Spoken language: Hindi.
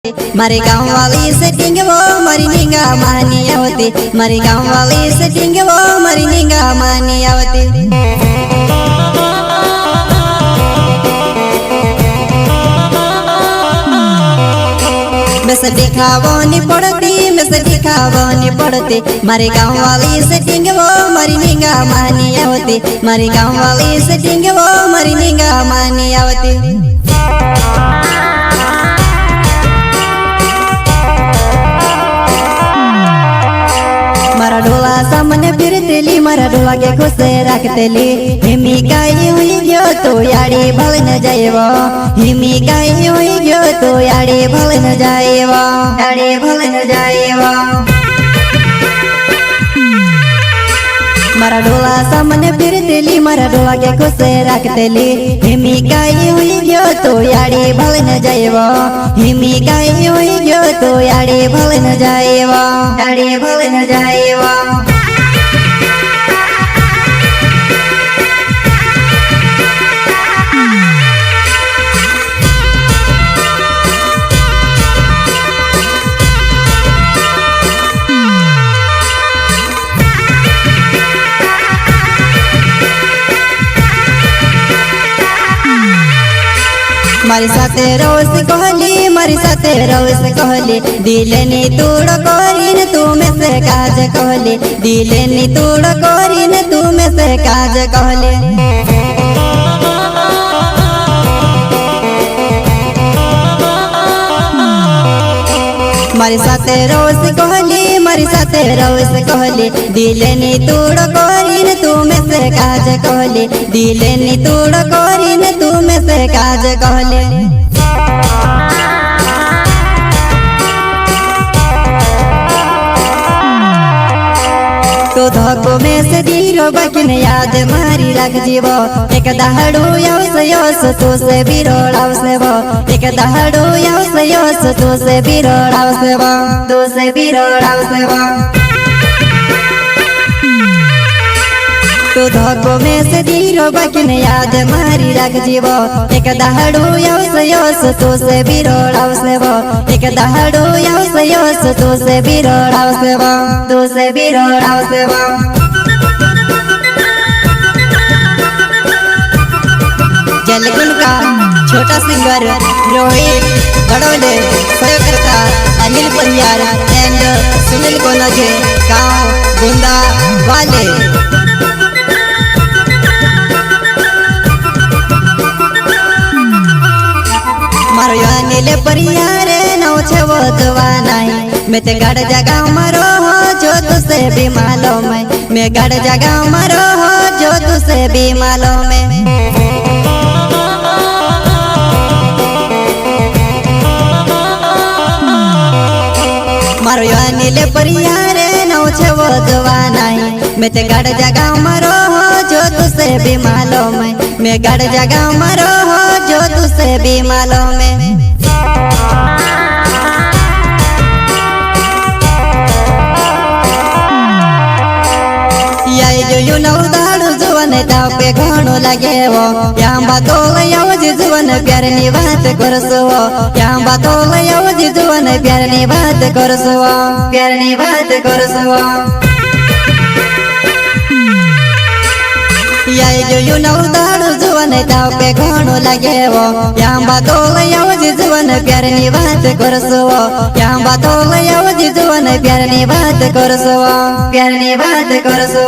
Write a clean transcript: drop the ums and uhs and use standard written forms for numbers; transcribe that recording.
मारे गाँव वाली सेटिंग वो मरी निगा मानी आवती। मारे गाँव वाली सेटिंग वो मरी निगा मानी आवती। मैं दिखावो नहीं पड़ती, मैं दिखावो नहीं पड़ती। मारे गाँव वाली सेटिंग वो मरी निगा मानी आवती। मारे गाँव वाली सेटिंग वो मरी निगा मानी आवती। मारा ढोला सामने फिरतेली, मारा ढोला के खुश रखतेली। हिमी गाई हुई गयो तो याड़ी भल न जाएवो। हिमी गाई हुई गयो तो याड़ी भल न जाएवो। याड़ी भल न जाएवो। मारा ढोला सामने फिरतेली, मारा ढोला के खुश रखतेली। हिमी गाई हुई गयो तो याड़ी भल न जाएवो। हिमी गाई हुई गयो तो याड़ी भल न जाएवो। याड़ी भल न जाएवो। मारी साथे रोज कहली, मारी साथे रोज कहली। दिले नी तूड़ कोरीन तू में से काज कहली। दिले नी तूड़ कोरीन तू में से काज कहली। मारी साथे रोज कहली, मारी साथे रोज कहली। दिले नी तूड़ कोरीन तू में से काज कहली। दिले नी तूड़ कोरीन तू में से काज कहली। तो धोको में से दीरो बकिन याद मारी रख जीवो। एक दहाड़ू यौस तू से बिरोड़ाव से वो। एक दहाड़ू यौस तू से बिरोड़ाव से वो। तू से बिरोड़ाव से वो। तो धोको में से दीरो बकिन याद मारी रख जीवो। एक दहाड़ू यौस तू से बिरोड़ाव से वो। एक दहाड़ू यौस तू से बिरोड़ाव से वो। तू से बिरोड़ाव से वो। जलकुल का छोटा सिंगर रोहित बड़ोले, सहयोगकर्ता अनिल परियार एंड सुनील कोनजे, गाँव बुंदा वाले। मारो अनिल परियार नौ छे वो जवानाई। मैं ते गढ़ जगह मारो हो जो तुसे भी मालूम है। मैं गढ़ जगह मारो हो जो तुसे भी मालूम है। मारो अनिल परियार नौ छे वो जवानाई। मैं ते गढ़ जगह मारो हो जो तुसे भी मालूम है। मैं गढ़ जगह मारो हो जो तुसे भी मालूम है। यू नौ दाड़ू जुवन ताव पे घणो लगे वो। यहाँ बातो लयावज जुवन प्यार नी बात करसो। यहाँ बातो लयावज जुवन प्यार नी बात करसो। प्यार नी बात करसो। यू नौ दाड़ू जुवन ताव पे घणो लगे वो। यहाँ बातो लयावज जुवन प्यार नी बात करसो। यहाँ बातो लयावज जुवन प्यार नी बात करसो। प्यार नी बात करसो।